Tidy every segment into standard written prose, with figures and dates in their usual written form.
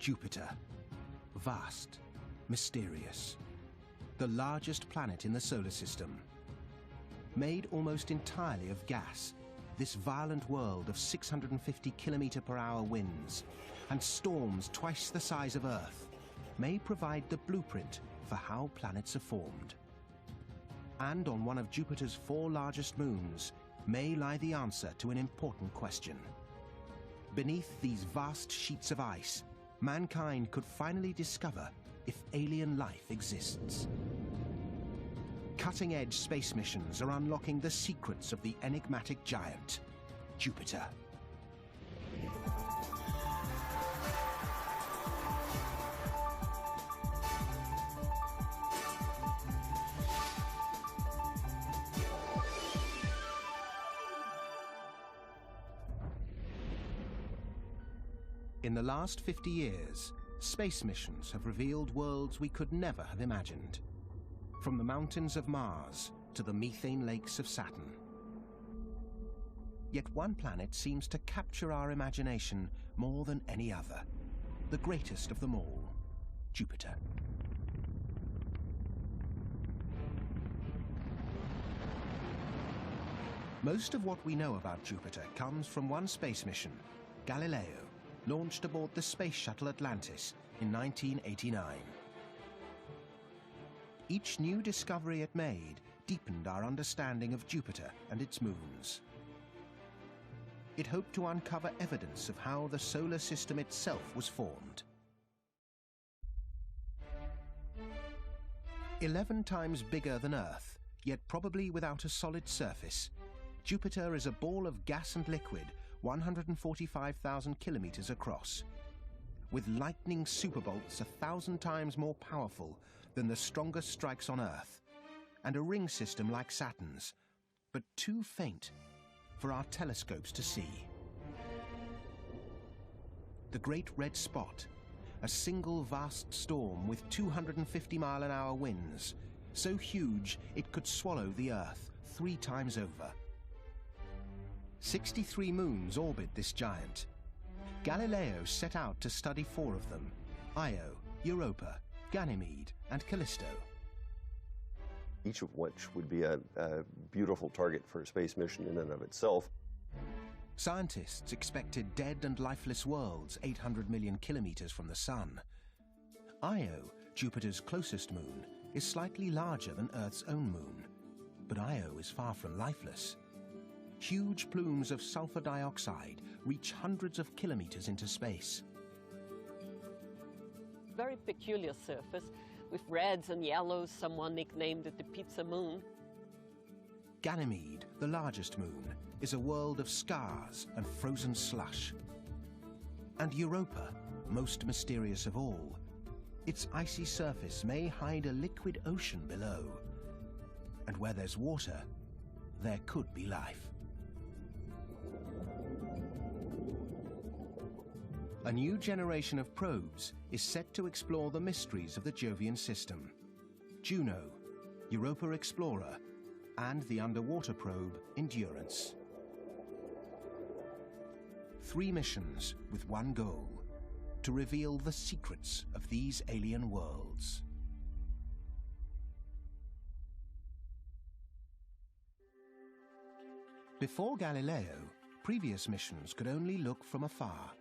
Jupiter. Vast, mysterious. The largest planet in the solar system. Made almost entirely of gas, this violent world of 650 km/h winds and storms twice the size of Earth may provide the blueprint for how planets are formed. And on one of Jupiter's 4 largest moons may lie the answer to an important question. Beneath these vast sheets of ice, mankind could finally discover if alien life exists. Cutting-edge space missions are unlocking the secrets of the enigmatic giant, Jupiter. In the last 50 years, space missions have revealed worlds we could never have imagined. From the mountains of Mars to the methane lakes of Saturn. Yet one planet seems to capture our imagination more than any other. The greatest of them all, Jupiter. Most of what we know about Jupiter comes from one space mission, Galileo, launched aboard the space shuttle Atlantis in 1989. Each new discovery it made deepened our understanding of Jupiter and its moons. It hoped to uncover evidence of how the solar system itself was formed. 11 times bigger than Earth, yet probably without a solid surface, Jupiter is a ball of gas and liquid 145,000 kilometers across, with lightning superbolts 1,000 times more powerful than the strongest strikes on Earth, and a ring system like Saturn's, but too faint for our telescopes to see. The Great Red Spot, a single vast storm with 250-mile-an-hour winds, so huge it could swallow the Earth 3 times over. 63 moons orbit this giant. Galileo set out to study 4 of them: Io, Europa, Ganymede, and Callisto. Each of which would be a beautiful target for a space mission in and of itself. Scientists expected dead and lifeless worlds 800 million kilometers from the Sun. Io, Jupiter's closest moon, is slightly larger than Earth's own moon, but Io is far from lifeless. Huge plumes of sulfur dioxide reach hundreds of kilometers into space. Very peculiar surface, with reds and yellows. Someone nicknamed it the pizza moon. Ganymede, the largest moon, is a world of scars and frozen slush. And Europa, most mysterious of all, its icy surface may hide a liquid ocean below. And where there's water, there could be life. A new generation of probes is set to explore the mysteries of the Jovian system. Juno, Europa Explorer, and the underwater probe Endurance. 3 missions with one goal: to reveal the secrets of these alien worlds. Before Galileo, previous missions could only look from afar.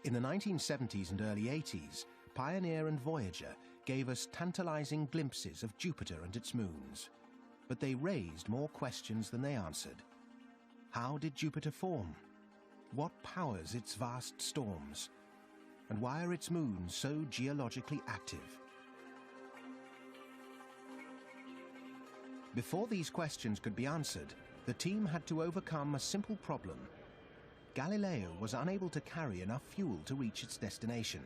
In the 1970s and early 80s, Pioneer and Voyager gave us tantalizing glimpses of Jupiter and its moons. But they raised more questions than they answered. How did Jupiter form? What powers its vast storms? And why are its moons so geologically active? Before these questions could be answered, the team had to overcome a simple problem. Galileo was unable to carry enough fuel to reach its destination.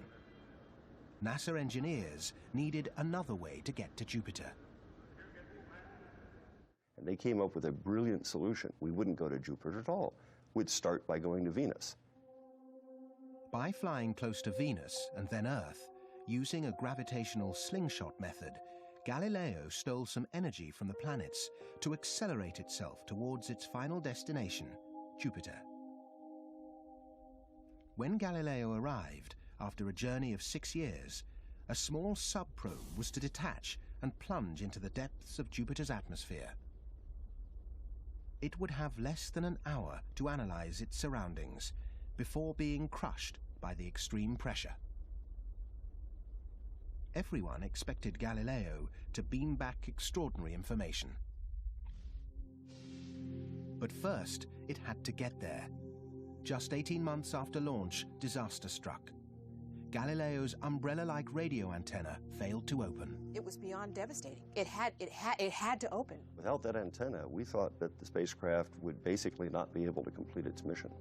NASA engineers needed another way to get to Jupiter. And they came up with a brilliant solution. We wouldn't go to Jupiter at all. We'd start by going to Venus. By flying close to Venus and then Earth, using a gravitational slingshot method, Galileo stole some energy from the planets to accelerate itself towards its final destination, Jupiter. When Galileo arrived, after a journey of 6 years, a small sub-probe was to detach and plunge into the depths of Jupiter's atmosphere. It would have less than an hour to analyze its surroundings before being crushed by the extreme pressure. Everyone expected Galileo to beam back extraordinary information. But first, it had to get there. Just 18 months after launch, disaster struck. Galileo's umbrella-like radio antenna failed to open. It was beyond devastating. It had to open. Without that antenna, we thought that the spacecraft would basically not be able to complete its mission.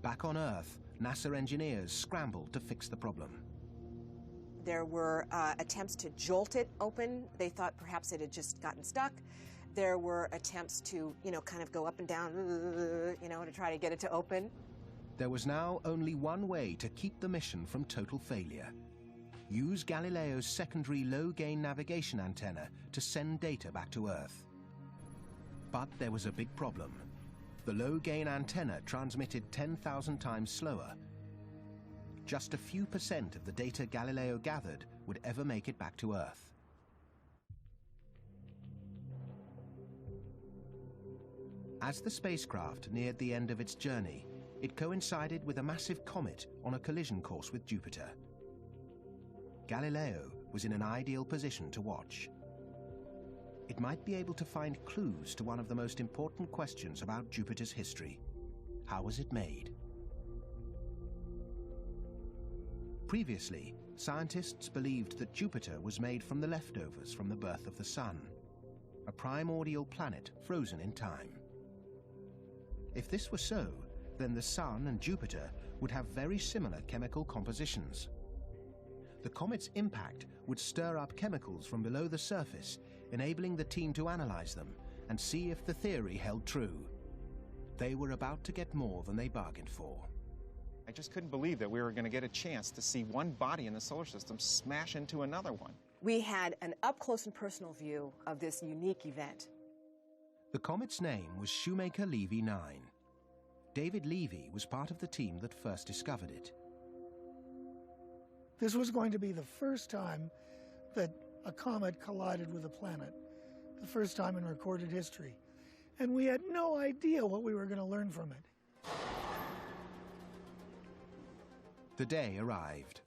Back on Earth, NASA engineers scrambled to fix the problem. There were attempts to jolt it open. They thought perhaps it had just gotten stuck. There were attempts to, kind of go up and down, to try to get it to open. There was now only one way to keep the mission from total failure. Use Galileo's secondary low-gain navigation antenna to send data back to Earth. But there was a big problem. The low-gain antenna transmitted 10,000 times slower. Just a few % of the data Galileo gathered would ever make it back to Earth. As the spacecraft neared the end of its journey, it coincided with a massive comet on a collision course with Jupiter. Galileo was in an ideal position to watch. It might be able to find clues to one of the most important questions about Jupiter's history. How was it made? Previously, scientists believed that Jupiter was made from the leftovers from the birth of the Sun, a primordial planet frozen in time. If this were so, then the Sun and Jupiter would have very similar chemical compositions. The comet's impact would stir up chemicals from below the surface, enabling the team to analyze them and see if the theory held true. They were about to get more than they bargained for. I just couldn't believe that we were going to get a chance to see one body in the solar system smash into another one. We had an up-close and personal view of this unique event. The comet's name was Shoemaker-Levy 9. David Levy was part of the team that first discovered it. This was going to be the first time that a comet collided with a planet, the first time in recorded history. And we had no idea what we were going to learn from it. The day arrived.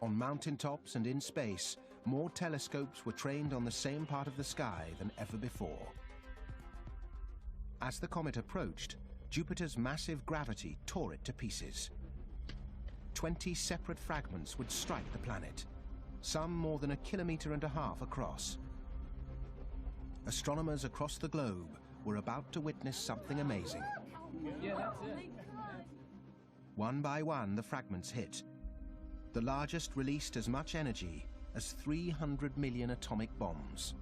On mountaintops and in space, more telescopes were trained on the same part of the sky than ever before. As the comet approached, Jupiter's massive gravity tore it to pieces. 20 separate fragments would strike the planet, some more than 1.5 kilometers across. Astronomers across the globe were about to witness something amazing. Yeah, that's it. One by one, the fragments hit. The largest released as much energy as 300 million atomic bombs.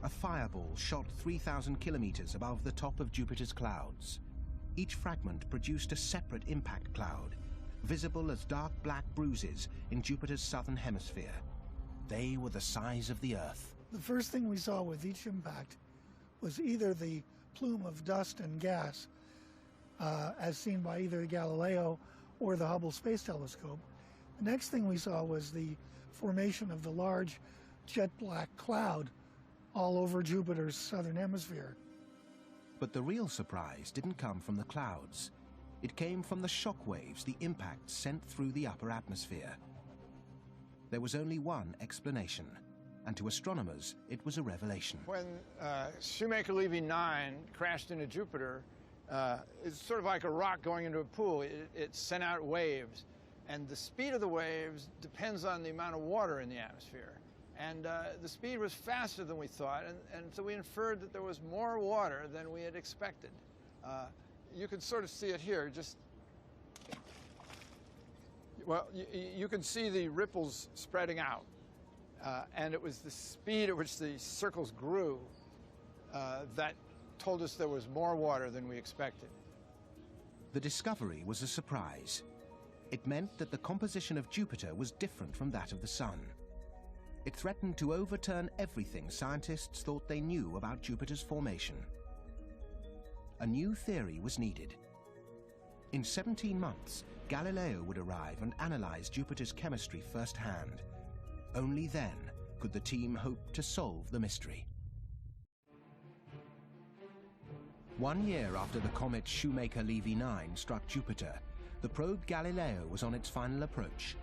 A fireball shot 3,000 kilometers above the top of Jupiter's clouds. Each fragment produced a separate impact cloud, visible as dark black bruises in Jupiter's southern hemisphere. They were the size of the Earth. The first thing we saw with each impact was either the plume of dust and gas, as seen by either Galileo or the Hubble Space Telescope. The next thing we saw was the formation of the large jet black cloud all over Jupiter's southern hemisphere. But the real surprise didn't come from the clouds. It came from the shock waves the impact sent through the upper atmosphere. There was only one explanation, and to astronomers, it was a revelation. When Shoemaker-Levy 9 crashed into Jupiter, it's sort of like a rock going into a pool. It sent out waves, and the speed of the waves depends on the amount of water in the atmosphere. And the speed was faster than we thought, and so we inferred that there was more water than we had expected. You can sort of see it here. Well, you can see the ripples spreading out. And it was the speed at which the circles grew that told us there was more water than we expected. The discovery was a surprise. It meant that the composition of Jupiter was different from that of the Sun. It threatened to overturn everything scientists thought they knew about Jupiter's formation. A new theory was needed. In 17 months, Galileo would arrive and analyze Jupiter's chemistry firsthand. Only then could the team hope to solve the mystery. 1 year after the comet Shoemaker-Levy 9 struck Jupiter, the probe Galileo was on its final approach.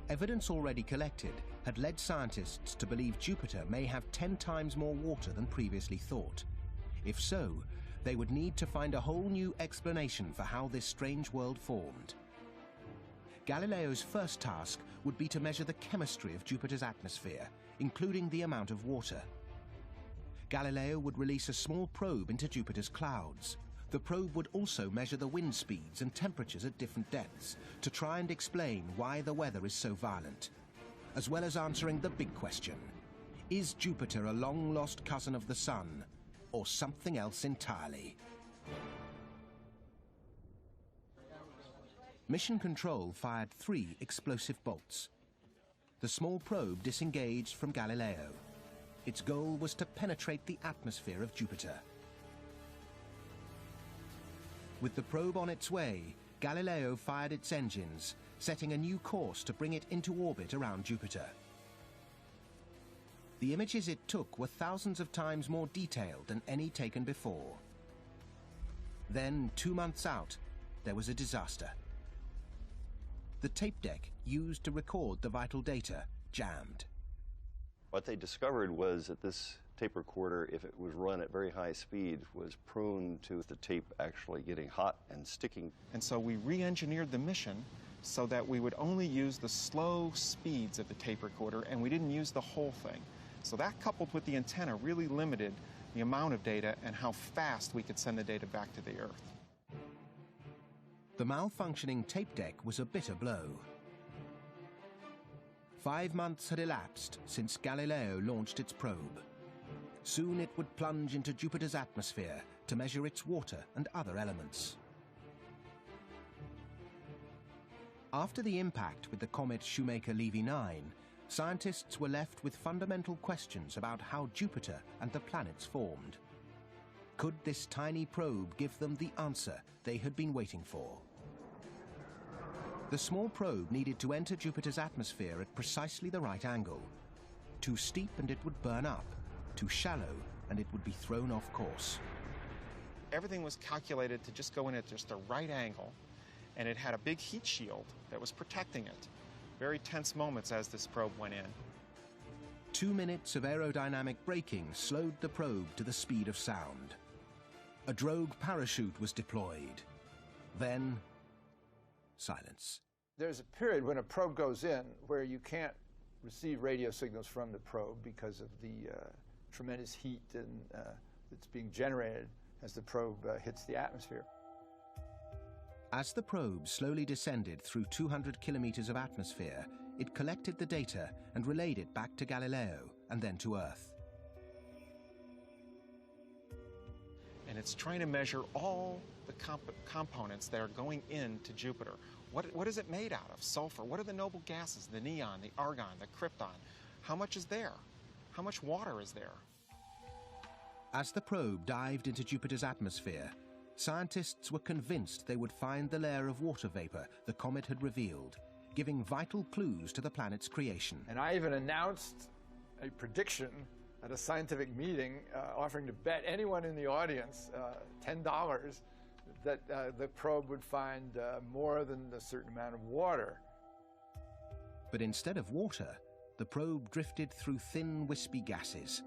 Evidence already collected had led scientists to believe Jupiter may have 10 times more water than previously thought. If so, they would need to find a whole new explanation for how this strange world formed. Galileo's first task would be to measure the chemistry of Jupiter's atmosphere, including the amount of water. Galileo would release a small probe into Jupiter's clouds. The probe would also measure the wind speeds and temperatures at different depths to try and explain why the weather is so violent, as well as answering the big question: is Jupiter a long-lost cousin of the Sun, or something else entirely? Mission Control fired 3 explosive bolts. The small probe disengaged from Galileo. Its goal was to penetrate the atmosphere of Jupiter. With the probe on its way, Galileo fired its engines, setting a new course to bring it into orbit around Jupiter. The images it took were thousands of times more detailed than any taken before. Then, 2 months out, there was a disaster. The tape deck used to record the vital data jammed. What they discovered was that this tape recorder, if it was run at very high speed, was prone to the tape actually getting hot and sticking. And so we re-engineered the mission so that we would only use the slow speeds of the tape recorder, and we didn't use the whole thing. So that, coupled with the antenna, really limited the amount of data and how fast we could send the data back to the Earth. The malfunctioning tape deck was a bitter blow. 5 months had elapsed since Galileo launched its probe. Soon it would plunge into Jupiter's atmosphere to measure its water and other elements. After the impact with the comet Shoemaker-Levy 9, scientists were left with fundamental questions about how Jupiter and the planets formed. Could this tiny probe give them the answer they had been waiting for? The small probe needed to enter Jupiter's atmosphere at precisely the right angle. Too steep and it would burn up. Too shallow and it would be thrown off course. Everything was calculated to just go in at just the right angle, and it had a big heat shield that was protecting it. Very tense moments as this probe went in. 2 minutes of aerodynamic braking slowed the probe to the speed of sound. A drogue parachute was deployed. Then, silence. There's a period when a probe goes in where you can't receive radio signals from the probe because of the tremendous heat that's being generated as the probe hits the atmosphere. As the probe slowly descended through 200 kilometers of atmosphere, it collected the data and relayed it back to Galileo and then to Earth. And it's trying to measure all the components that are going into Jupiter. What is it made out of? Sulfur. What are the noble gases? The neon, the argon, the krypton. How much is there? How much water is there? As the probe dived into Jupiter's atmosphere, scientists were convinced they would find the layer of water vapor the comet had revealed, giving vital clues to the planet's creation. And I even announced a prediction at a scientific meeting, offering to bet anyone in the audience $10 that the probe would find more than a certain amount of water. But instead of water, the probe drifted through thin, wispy gases.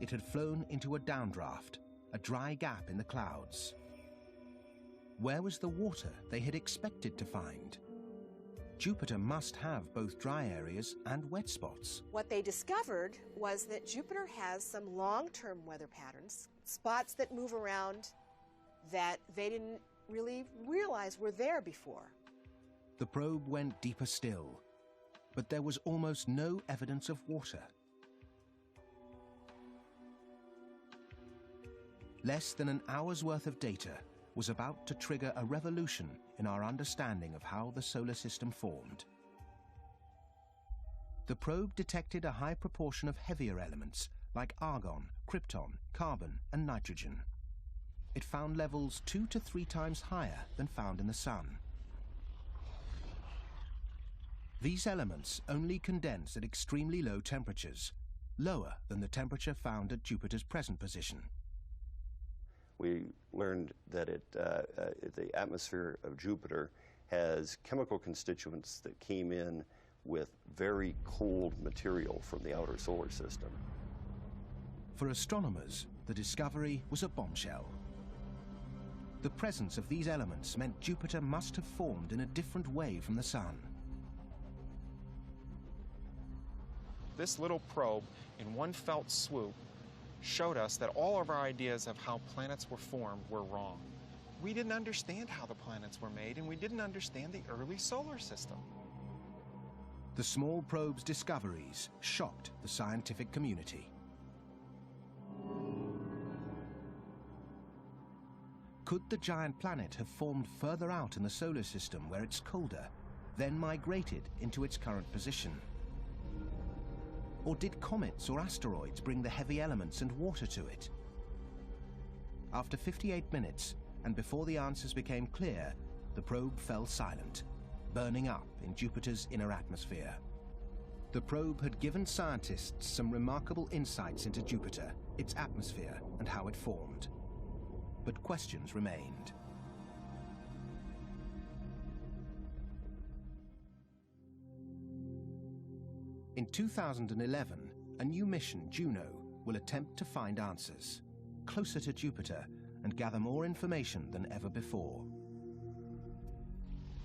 It had flown into a downdraft, a dry gap in the clouds. Where was the water they had expected to find? Jupiter must have both dry areas and wet spots. What they discovered was that Jupiter has some long-term weather patterns, spots that move around that they didn't really realize were there before. The probe went deeper still, but there was almost no evidence of water. Less than an hour's worth of data was about to trigger a revolution in our understanding of how the solar system formed. The probe detected a high proportion of heavier elements like argon, krypton, carbon, and nitrogen. it found levels 2 to 3 times higher than found in the Sun. These elements only condense at extremely low temperatures, lower than the temperature found at Jupiter's present position. We learned that the atmosphere of Jupiter has chemical constituents that came in with very cold material from the outer solar system. For astronomers, the discovery was a bombshell. The presence of these elements meant Jupiter must have formed in a different way from the Sun. This little probe, in one felt swoop, showed us that all of our ideas of how planets were formed were wrong. We didn't understand how the planets were made, and we didn't understand the early solar system. The small probe's discoveries shocked the scientific community. Could the giant planet have formed further out in the solar system where it's colder, then migrated into its current position? Or did comets or asteroids bring the heavy elements and water to it? After 58 minutes, and before the answers became clear, the probe fell silent, burning up in Jupiter's inner atmosphere. The probe had given scientists some remarkable insights into Jupiter, its atmosphere, and how it formed. But questions remained. In 2011, a new mission, Juno, will attempt to find answers, closer to Jupiter, and gather more information than ever before.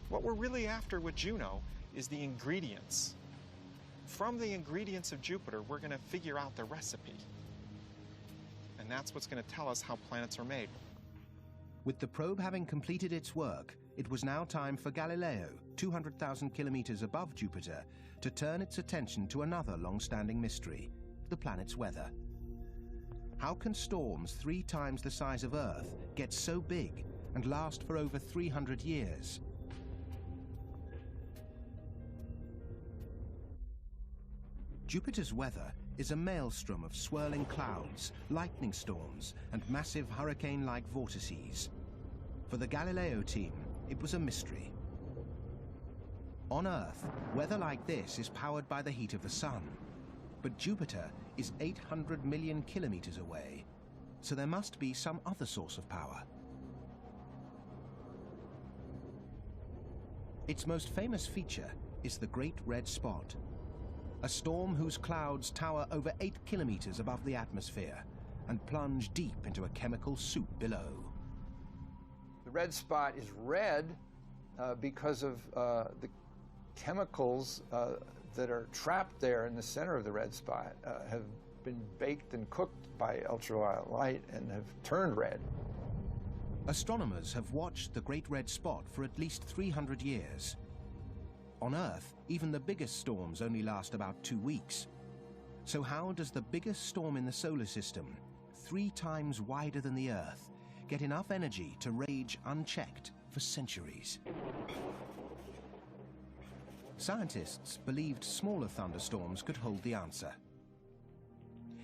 What we're really after with Juno is the ingredients. From the ingredients of Jupiter, we're going to figure out the recipe. And that's what's going to tell us how planets are made. With the probe having completed its work, it was now time for Galileo, 200,000 kilometers above Jupiter, to turn its attention to another long-standing mystery, the planet's weather. How can storms 3 times the size of Earth get so big and last for over 300 years? Jupiter's weather is a maelstrom of swirling clouds, lightning storms, and massive hurricane-like vortices. For the Galileo team, it was a mystery. On Earth, weather like this is powered by the heat of the Sun. But Jupiter is 800 million kilometers away, so there must be some other source of power. Its most famous feature is the Great Red Spot, a storm whose clouds tower over 8 kilometers above the atmosphere and plunge deep into a chemical soup below. The red spot is red because of the chemicals that are trapped there in the center of the red spot have been baked and cooked by ultraviolet light and have turned red. Astronomers have watched the Great Red Spot for at least 300 years. On Earth, even the biggest storms only last about 2 weeks. So how does the biggest storm in the solar system, 3 times wider than the Earth, get enough energy to rage unchecked for centuries? Scientists believed smaller thunderstorms could hold the answer.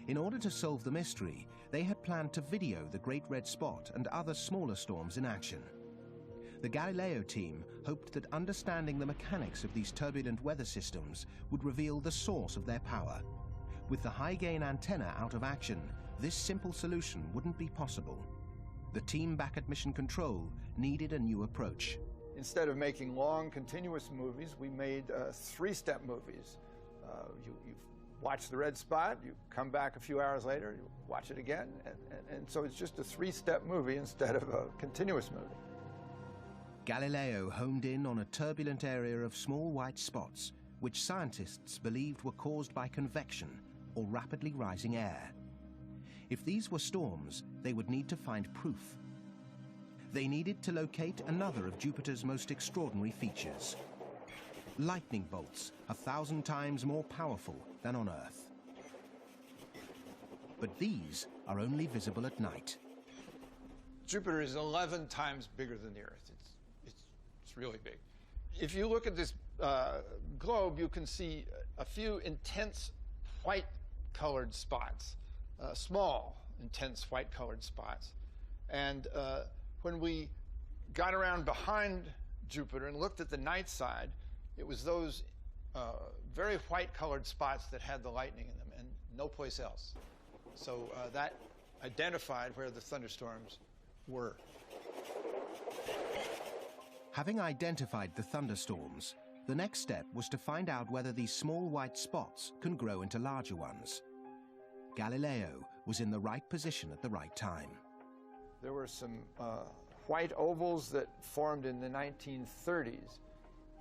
In order to solve the mystery, they had planned to video the Great Red Spot and other smaller storms in action. The Galileo team hoped that understanding the mechanics of these turbulent weather systems would reveal the source of their power. With the high-gain antenna out of action, this simple solution wouldn't be possible. The team back at Mission Control needed a new approach. Instead of making long, continuous movies, we made 3-step movies. You watch the red spot, you come back a few hours later, you watch it again, and so it's just a 3-step movie instead of a continuous movie. Galileo homed in on a turbulent area of small white spots, which scientists believed were caused by convection or rapidly rising air. If these were storms, they would need to find proof. They needed to locate another of Jupiter's most extraordinary features: lightning bolts 1,000 times more powerful than on Earth. But these are only visible at night. Jupiter is 11 times bigger than the Earth. It's really big. If you look at this globe, you can see a few intense white-colored spots, small, intense white-colored spots. And when we got around behind Jupiter and looked at the night side, it was those very white-colored spots that had the lightning in them, and no place else. So that identified where the thunderstorms were. Having identified the thunderstorms, the next step was to find out whether these small white spots can grow into larger ones. Galileo was in the right position at the right time. There were some white ovals that formed in the 1930s,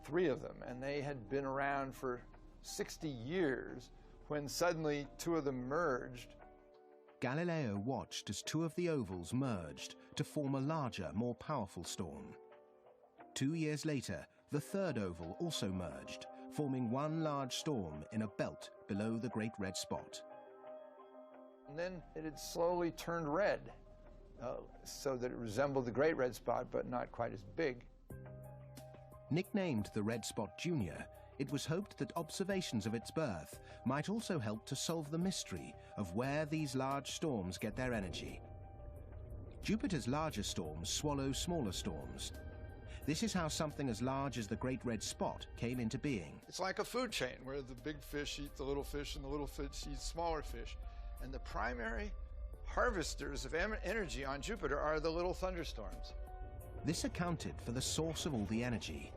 3 of them, and they had been around for 60 years when suddenly 2 of them merged. Galileo watched as 2 of the ovals merged to form a larger, more powerful storm. 2 years later, the 3rd oval also merged, forming one large storm in a belt below the Great Red Spot. And then it had slowly turned red, so that it resembled the Great Red Spot, but not quite as big. Nicknamed the Red Spot Junior, it was hoped that observations of its birth might also help to solve the mystery of where these large storms get their energy. Jupiter's larger storms swallow smaller storms. This is how something as large as the Great Red Spot came into being. It's like a food chain where the big fish eat the little fish and the little fish eat smaller fish. And the primary harvesters of energy on Jupiter are the little thunderstorms. This accounted for the source of all the energy,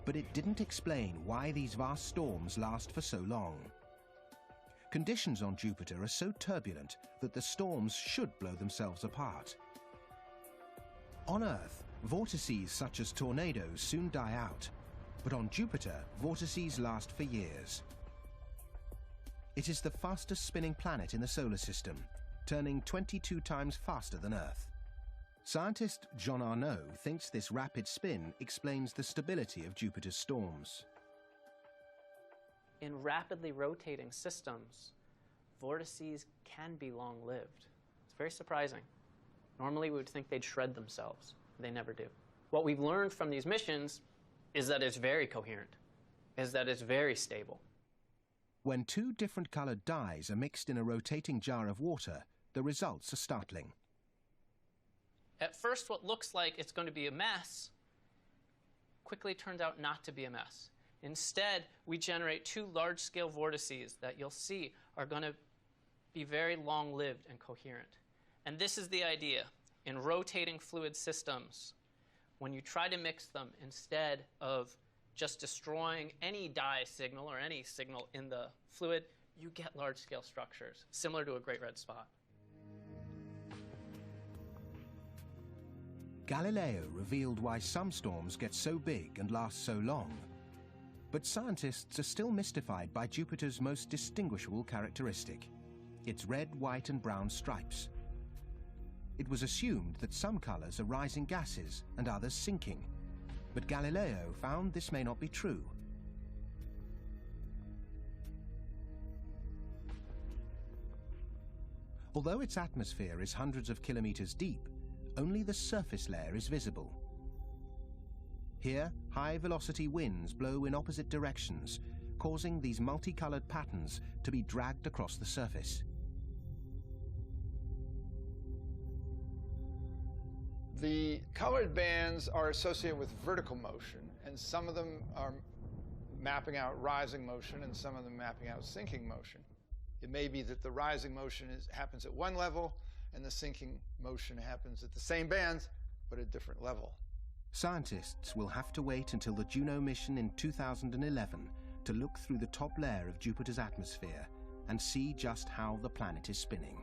but it didn't explain why these vast storms last for so long. Conditions on Jupiter are so turbulent that the storms should blow themselves apart. On Earth, vortices such as tornadoes soon die out, but on Jupiter, vortices last for years. It is the fastest spinning planet in the solar system, turning 22 times faster than Earth. Scientist John Arnaud thinks this rapid spin explains the stability of Jupiter's storms. In rapidly rotating systems, vortices can be long-lived. It's very surprising. Normally we would think they'd shred themselves. They never do. What we've learned from these missions is that it's very coherent, is that it's very stable. When 2 different colored dyes are mixed in a rotating jar of water, the results are startling. At first, what looks like it's going to be a mess quickly turns out not to be a mess. Instead, we generate 2 large-scale vortices that you'll see are going to be very long-lived and coherent. And this is the idea. In rotating fluid systems, when you try to mix them, instead of just destroying any dye signal or any signal in the fluid, you get large-scale structures, similar to a Great Red Spot. Galileo revealed why some storms get so big and last so long. But scientists are still mystified by Jupiter's most distinguishable characteristic, its red, white, and brown stripes. It was assumed that some colors are rising gases and others sinking, but Galileo found this may not be true. Although its atmosphere is hundreds of kilometers deep, only the surface layer is visible. Here, high-velocity winds blow in opposite directions, causing these multicolored patterns to be dragged across the surface. The colored bands are associated with vertical motion, and some of them are mapping out rising motion and some of them mapping out sinking motion. It may be that the rising motion happens at one level and the sinking motion happens at the same bands but at a different level. Scientists will have to wait until the Juno mission in 2011 to look through the top layer of Jupiter's atmosphere and see just how the planet is spinning.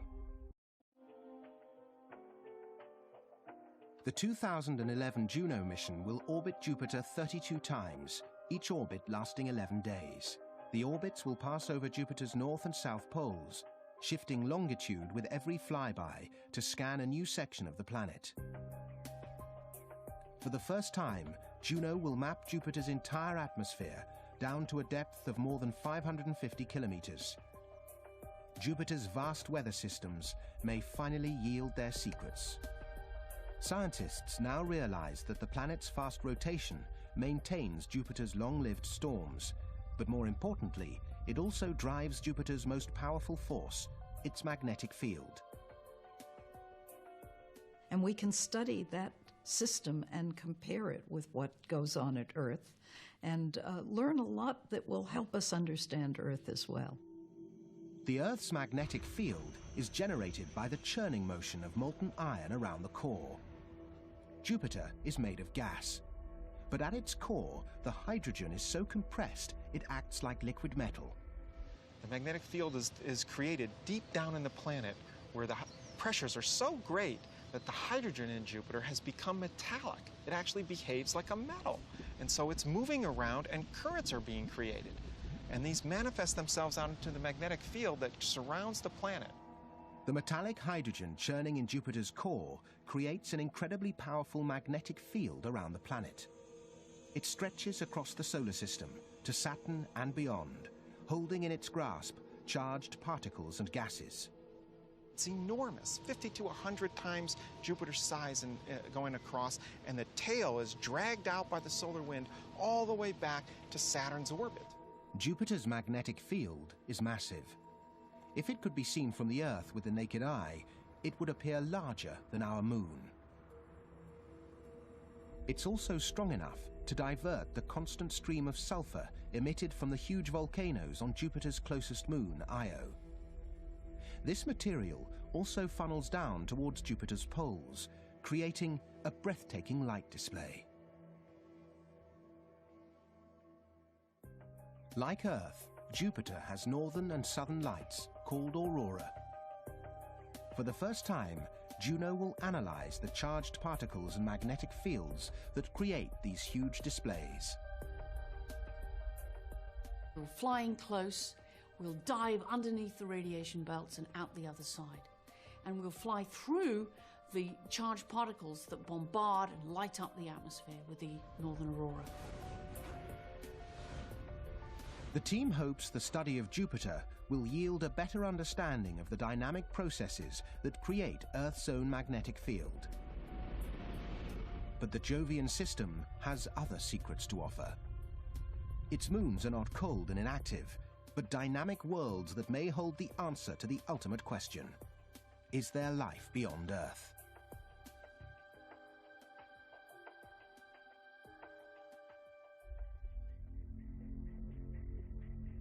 The 2011 Juno mission will orbit Jupiter 32 times, each orbit lasting 11 days. The orbits will pass over Jupiter's north and south poles, shifting longitude with every flyby to scan a new section of the planet. For the first time, Juno will map Jupiter's entire atmosphere down to a depth of more than 550 kilometers. Jupiter's vast weather systems may finally yield their secrets. Scientists now realize that the planet's fast rotation maintains Jupiter's long-lived storms, but more importantly, it also drives Jupiter's most powerful force, its magnetic field. And we can study that system and compare it with what goes on at Earth and learn a lot that will help us understand Earth as well. The Earth's magnetic field is generated by the churning motion of molten iron around the core. Jupiter is made of gas, but at its core, the hydrogen is so compressed it acts like liquid metal. The magnetic field is created deep down in the planet where the pressures are so great that the hydrogen in Jupiter has become metallic. It actually behaves like a metal. And so it's moving around and currents are being created. And these manifest themselves out into the magnetic field that surrounds the planet. The metallic hydrogen churning in Jupiter's core creates an incredibly powerful magnetic field around the planet. It stretches across the solar system to Saturn and beyond, holding in its grasp charged particles and gases. It's enormous, 50 to 100 times Jupiter's size and going across, and the tail is dragged out by the solar wind all the way back to Saturn's orbit. Jupiter's magnetic field is massive. If it could be seen from the Earth with the naked eye, it would appear larger than our moon. It's also strong enough to divert the constant stream of sulfur emitted from the huge volcanoes on Jupiter's closest moon, Io. This material also funnels down towards Jupiter's poles, creating a breathtaking light display. Like Earth, Jupiter has northern and southern lights called aurora. For the first time, Juno will analyze the charged particles and magnetic fields that create these huge displays. We're flying close, we'll dive underneath the radiation belts and out the other side. And we'll fly through the charged particles that bombard and light up the atmosphere with the northern aurora. The team hopes the study of Jupiter will yield a better understanding of the dynamic processes that create Earth's own magnetic field. But the Jovian system has other secrets to offer. Its moons are not cold and inactive, but dynamic worlds that may hold the answer to the ultimate question: is there life beyond Earth?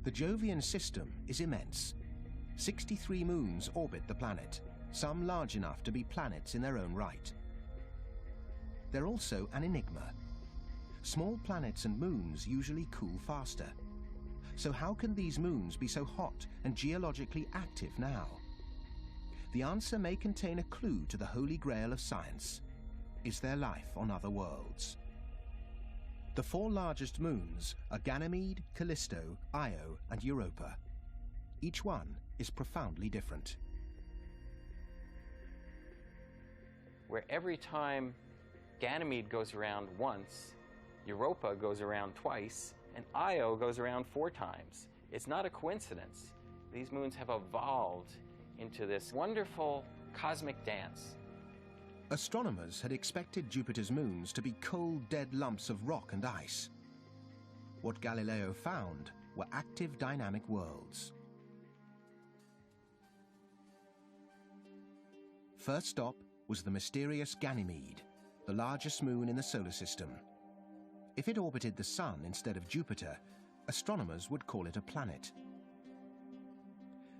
The Jovian system is immense. 63 moons orbit the planet, some large enough to be planets in their own right. They're also an enigma. Small planets and moons usually cool faster. So how can these moons be so hot and geologically active now? The answer may contain a clue to the holy grail of science. Is there life on other worlds? The four largest moons are Ganymede, Callisto, Io, and Europa. Each one is profoundly different. Where every time Ganymede goes around once, Europa goes around twice, and Io goes around 4 times. It's not a coincidence. These moons have evolved into this wonderful cosmic dance. Astronomers had expected Jupiter's moons to be cold, dead lumps of rock and ice. What Galileo found were active, dynamic worlds. First stop was the mysterious Ganymede, the largest moon in the solar system. If it orbited the Sun instead of Jupiter, astronomers would call it a planet.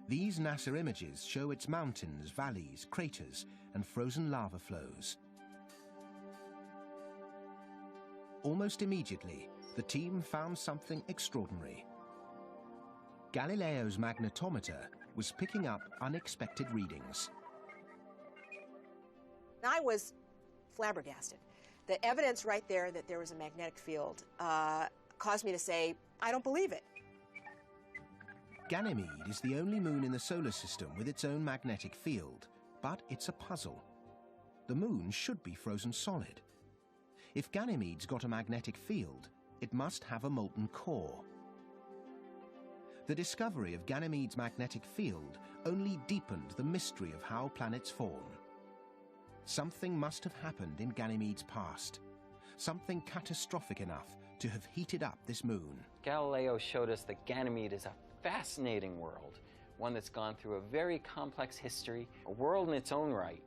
These NASA images show its mountains, valleys, craters, and frozen lava flows. Almost immediately, the team found something extraordinary. Galileo's magnetometer was picking up unexpected readings. I was flabbergasted. The evidence right there that there was a magnetic field caused me to say, I don't believe it. Ganymede is the only moon in the solar system with its own magnetic field, but it's a puzzle. The moon should be frozen solid. If Ganymede's got a magnetic field, it must have a molten core. The discovery of Ganymede's magnetic field only deepened the mystery of how planets form. Something must have happened in Ganymede's past, something catastrophic enough to have heated up this moon. Galileo showed us that Ganymede is a fascinating world, one that's gone through a very complex history, a world in its own right.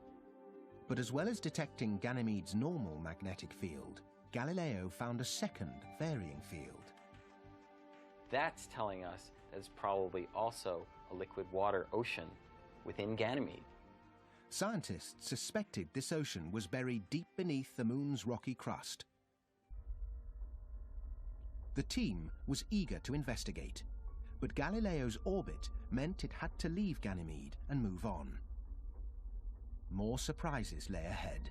But as well as detecting Ganymede's normal magnetic field, Galileo found a second varying field. That's telling us there's probably also a liquid water ocean within Ganymede. Scientists suspected this ocean was buried deep beneath the moon's rocky crust. The team was eager to investigate, but Galileo's orbit meant it had to leave Ganymede and move on. More surprises lay ahead.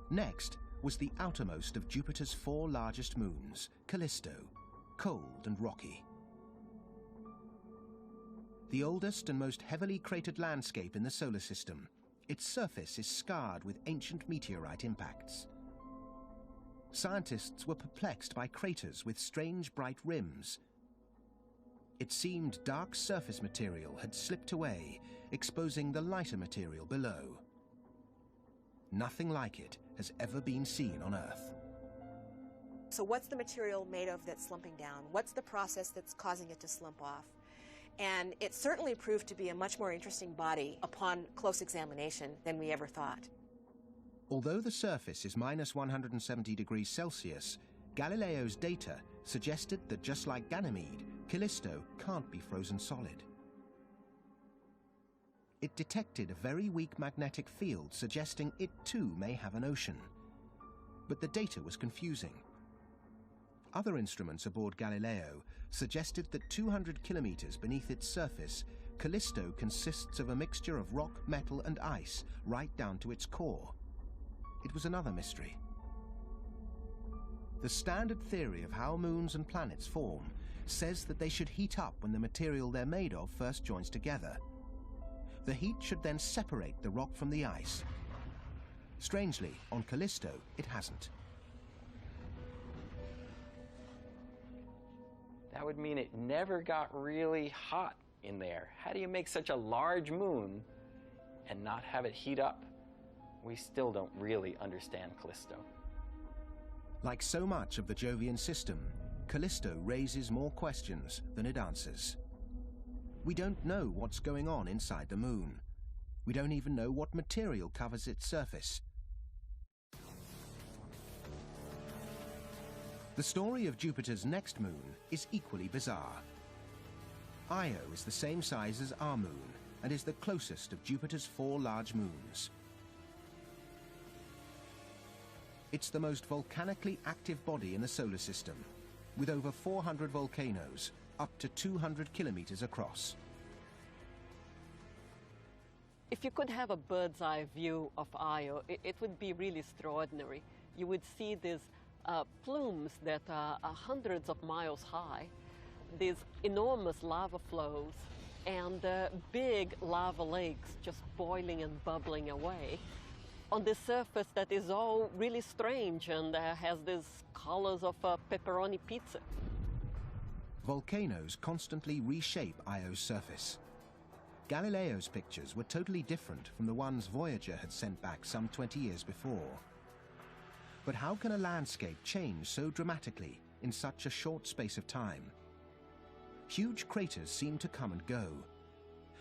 Next was the outermost of Jupiter's 4 largest moons, Callisto, cold and rocky. The oldest and most heavily cratered landscape in the solar system, its surface is scarred with ancient meteorite impacts. Scientists were perplexed by craters with strange bright rims. It seemed dark surface material had slipped away, exposing the lighter material below. Nothing like it has ever been seen on Earth. So what's the material made of that's slumping down? What's the process that's causing it to slump off? And it certainly proved to be a much more interesting body upon close examination than we ever thought. Although the surface is minus 170 degrees Celsius, Galileo's data suggested that just like Ganymede, Callisto can't be frozen solid. It detected a very weak magnetic field suggesting it too may have an ocean. But the data was confusing. Other instruments aboard Galileo suggested that 200 kilometers beneath its surface, Callisto consists of a mixture of rock, metal, and ice right down to its core. It was another mystery. The standard theory of how moons and planets form says that they should heat up when the material they're made of first joins together. The heat should then separate the rock from the ice. Strangely, on Callisto, it hasn't. That would mean it never got really hot in there. How do you make such a large moon and not have it heat up? We still don't really understand Callisto. Like so much of the Jovian system, Callisto raises more questions than it answers. We don't know what's going on inside the moon. We don't even know what material covers its surface. The story of Jupiter's next moon is equally bizarre. Io is the same size as our moon and is the closest of Jupiter's 4 large moons. It's the most volcanically active body in the solar system, with over 400 volcanoes, up to 200 kilometers across. If you could have a bird's eye view of Io, it would be really extraordinary. You would see these plumes that are hundreds of miles high, these enormous lava flows, and big lava lakes just boiling and bubbling away on the surface that is all really strange and has these colors of pepperoni pizza. Volcanoes constantly reshape Io's surface. Galileo's pictures were totally different from the ones Voyager had sent back some 20 years before. But how can a landscape change so dramatically in such a short space of time? Huge craters seem to come and go.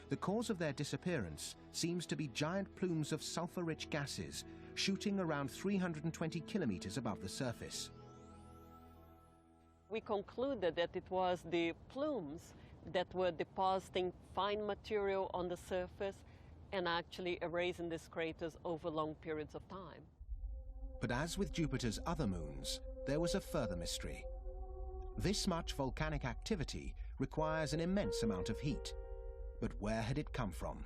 The cause of their disappearance seems to be giant plumes of sulfur-rich gases shooting around 320 kilometers above the surface. We concluded that it was the plumes that were depositing fine material on the surface and actually erasing these craters over long periods of time. But as with Jupiter's other moons, there was a further mystery. This much volcanic activity requires an immense amount of heat. But where had it come from?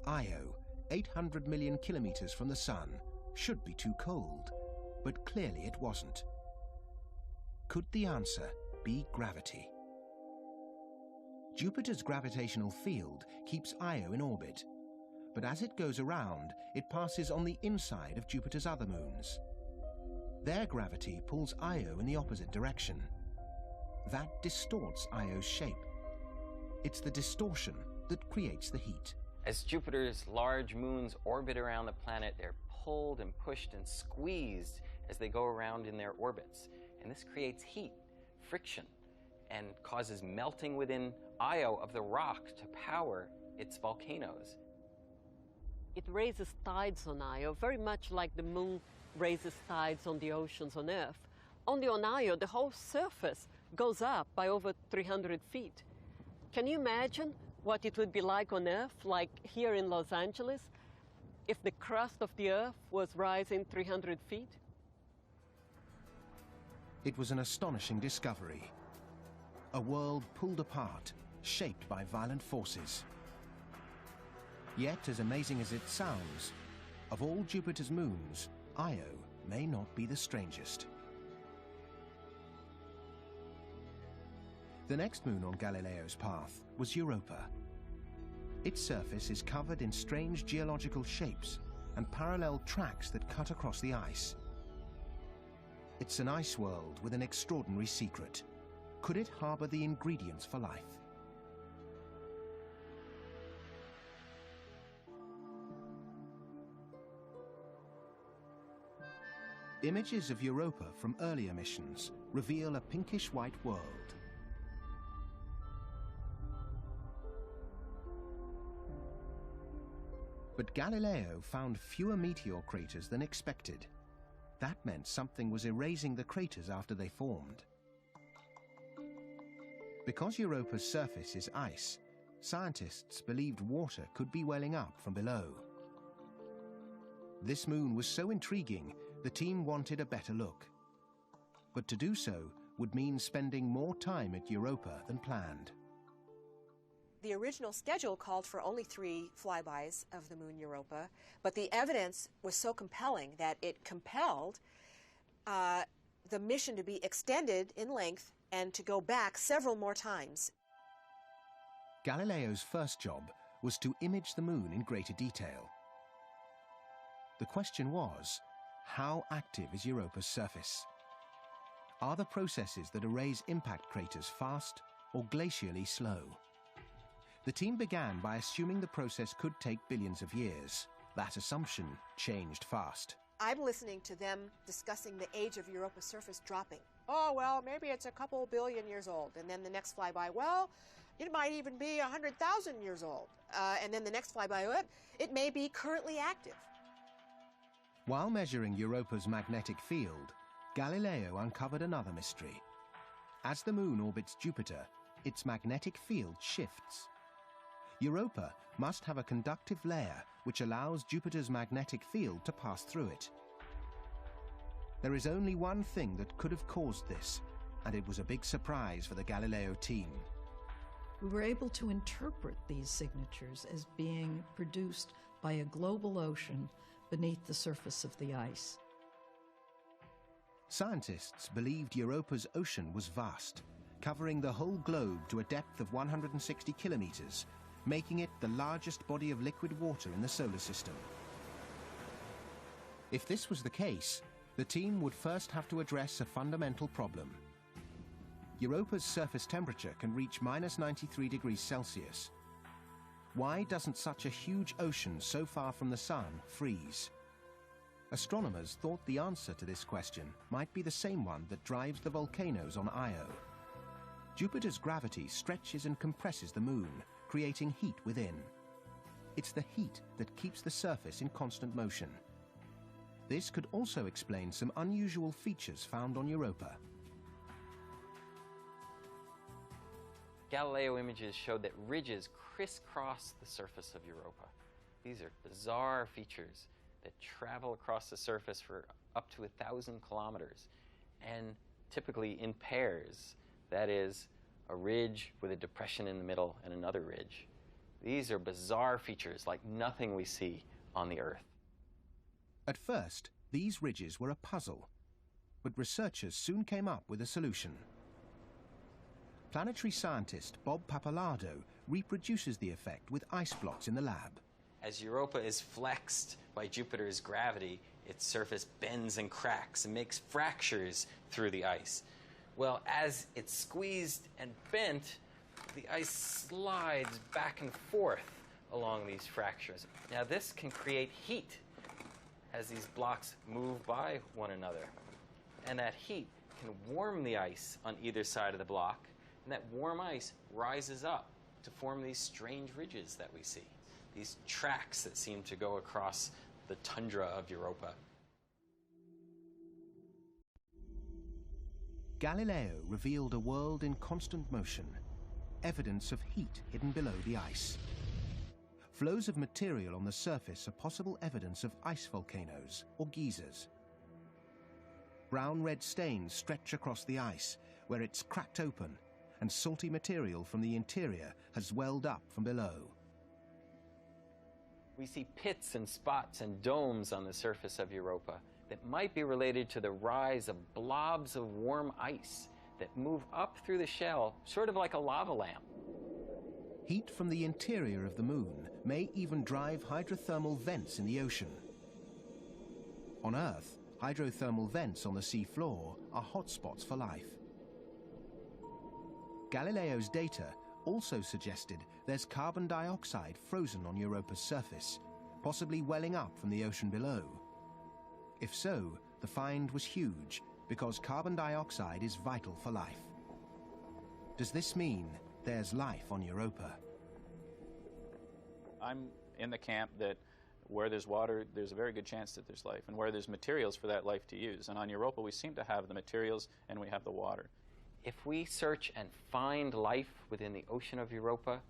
Io, 800 million kilometers from the Sun, should be too cold, but clearly it wasn't. Could the answer be gravity? Jupiter's gravitational field keeps Io in orbit, but as it goes around, it passes on the inside of Jupiter's other moons. Their gravity pulls Io in the opposite direction. That distorts Io's shape. It's the distortion that creates the heat. As Jupiter's large moons orbit around the planet, they're pulled and pushed and squeezed as they go around in their orbits. And this creates heat, friction, and causes melting within Io of the rock to power its volcanoes. It raises tides on Io, very much like the moon raises tides on the oceans on Earth. Only on Io, the whole surface goes up by over 300 feet. Can you imagine what it would be like on Earth, like here in Los Angeles, if the crust of the Earth was rising 300 feet? It was an astonishing discovery. A world pulled apart, shaped by violent forces. Yet, as amazing as it sounds, of all Jupiter's moons, Io may not be the strangest. The next moon on Galileo's path was Europa. Its surface is covered in strange geological shapes and parallel tracks that cut across the ice. It's an ice world with an extraordinary secret. Could it harbor the ingredients for life? Images of Europa from earlier missions reveal a pinkish-white world. But Galileo found fewer meteor craters than expected. That meant something was erasing the craters after they formed. Because Europa's surface is ice, scientists believed water could be welling up from below. This moon was so intriguing, the team wanted a better look. But to do so would mean spending more time at Europa than planned. The original schedule called for only 3 flybys of the moon Europa, but the evidence was so compelling that it compelled the mission to be extended in length and to go back several more times. Galileo's first job was to image the moon in greater detail. The question was, how active is Europa's surface? Are the processes that erase impact craters fast or glacially slow? The team began by assuming the process could take billions of years. That assumption changed fast. I'm listening to them discussing the age of Europa's surface dropping. Oh, well, maybe it's a couple billion years old. And then the next flyby, well, it might even be 100,000 years old. And then the next flyby, it may be currently active. While measuring Europa's magnetic field, Galileo uncovered another mystery. As the moon orbits Jupiter, its magnetic field shifts. Europa must have a conductive layer which allows Jupiter's magnetic field to pass through it. There is only one thing that could have caused this, and it was a big surprise for the Galileo team. We were able to interpret these signatures as being produced by a global ocean beneath the surface of the ice. Scientists believed Europa's ocean was vast, covering the whole globe to a depth of 160 kilometers, making it the largest body of liquid water in the solar system. If this was the case, the team would first have to address a fundamental problem. Europa's surface temperature can reach -93 degrees Celsius. Why doesn't such a huge ocean so far from the sun freeze? Astronomers thought the answer to this question might be the same one that drives the volcanoes on Io. Jupiter's gravity stretches and compresses the moon, creating heat within. It's the heat that keeps the surface in constant motion. This could also explain some unusual features found on Europa. Galileo images showed that ridges crisscross the surface of Europa. These are bizarre features that travel across the surface for up to 1,000 kilometers, and typically in pairs. That is, a ridge with a depression in the middle and another ridge. These are bizarre features like nothing we see on the Earth. At first, these ridges were a puzzle, but researchers soon came up with a solution. Planetary scientist Bob Pappalardo reproduces the effect with ice blocks in the lab. As Europa is flexed by Jupiter's gravity, its surface bends and cracks and makes fractures through the ice. Well, as it's squeezed and bent, the ice slides back and forth along these fractures. Now, this can create heat as these blocks move by one another. And that heat can warm the ice on either side of the block, and that warm ice rises up to form these strange ridges that we see. these tracks that seem to go across the tundra of Europa. Galileo revealed a world in constant motion, evidence of heat hidden below the ice. Flows of material on the surface are possible evidence of ice volcanoes or geysers. Brown-red stains stretch across the ice, where it's cracked open, and salty material from the interior has welled up from below. We see pits and spots and domes on the surface of Europa that might be related to the rise of blobs of warm ice that move up through the shell, sort of like a lava lamp. Heat from the interior of the moon may even drive hydrothermal vents in the ocean. On Earth, hydrothermal vents on the sea floor are hotspots for life. Galileo's data also suggested there's carbon dioxide frozen on Europa's surface, possibly welling up from the ocean below. If so, the find was huge, because carbon dioxide is vital for life. Does this mean there's life on Europa? I'm in the camp that where there's water, there's a very good chance that there's life, and where there's materials for that life to use. And on Europa, we seem to have the materials and we have the water. If we search and find life within the ocean of Europa,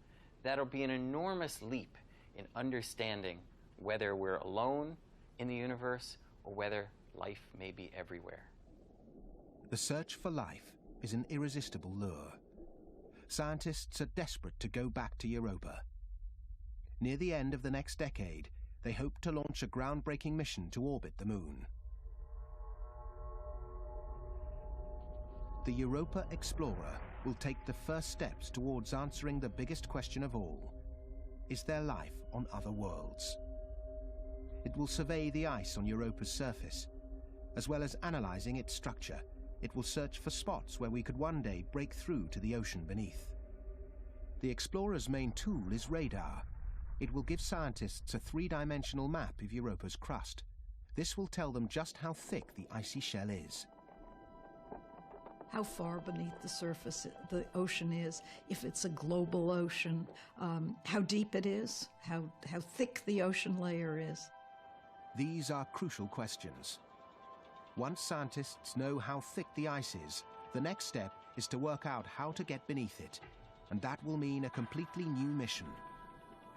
that'll be an enormous leap in understanding whether we're alone in the universe or whether life may be everywhere. The search for life is an irresistible lure. Scientists are desperate to go back to Europa. Near the end of the next decade, they hope to launch a groundbreaking mission to orbit the moon. The Europa Explorer will take the first steps towards answering the biggest question of all. Is there life on other worlds? It will survey the ice on Europa's surface. As well as analyzing its structure, it will search for spots where we could one day break through to the ocean beneath. The Explorer's main tool is radar. It will give scientists a three-dimensional map of Europa's crust. This will tell them just how thick the icy shell is. How far beneath the surface the ocean is, if it's a global ocean, how deep it is, how thick the ocean layer is. These are crucial questions. Once scientists know how thick the ice is, the next step is to work out how to get beneath it, and that will mean a completely new mission.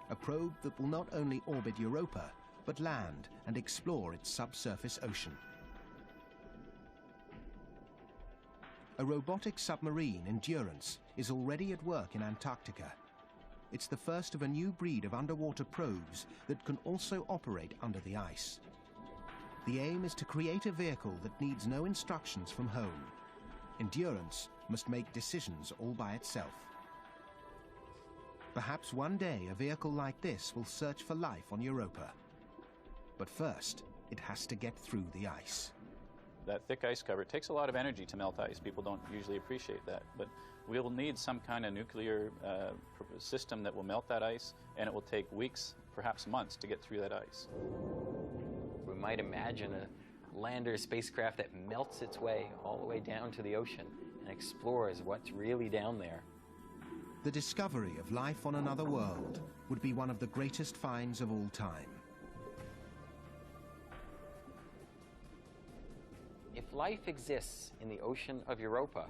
A probe that will not only orbit Europa, but land and explore its subsurface ocean. A robotic submarine, Endurance, is already at work in Antarctica. It's the first of a new breed of underwater probes that can also operate under the ice. The aim is to create a vehicle that needs no instructions from home. Endurance must make decisions all by itself. Perhaps one day a vehicle like this will search for life on Europa. But first, it has to get through the ice. That thick ice cover, it takes a lot of energy to melt ice. People don't usually appreciate that. But we'll need some kind of nuclear system that will melt that ice, and it will take weeks, perhaps months, to get through that ice. We might imagine a lander spacecraft that melts its way all the way down to the ocean and explores what's really down there. The discovery of life on another world would be one of the greatest finds of all time. If life exists in the ocean of Europa,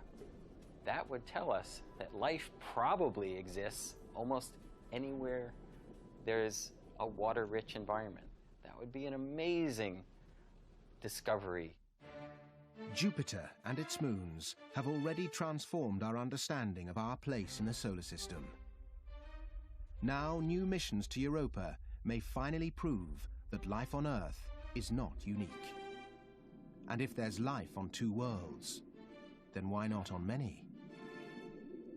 that would tell us that life probably exists almost anywhere there's a water-rich environment. That would be an amazing discovery. Jupiter and its moons have already transformed our understanding of our place in the solar system. Now, new missions to Europa may finally prove that life on Earth is not unique. And if there's life on two worlds, then why not on many?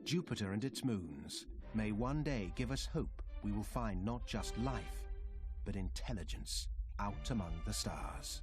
Jupiter and its moons may one day give us hope we will find not just life, but intelligence out among the stars.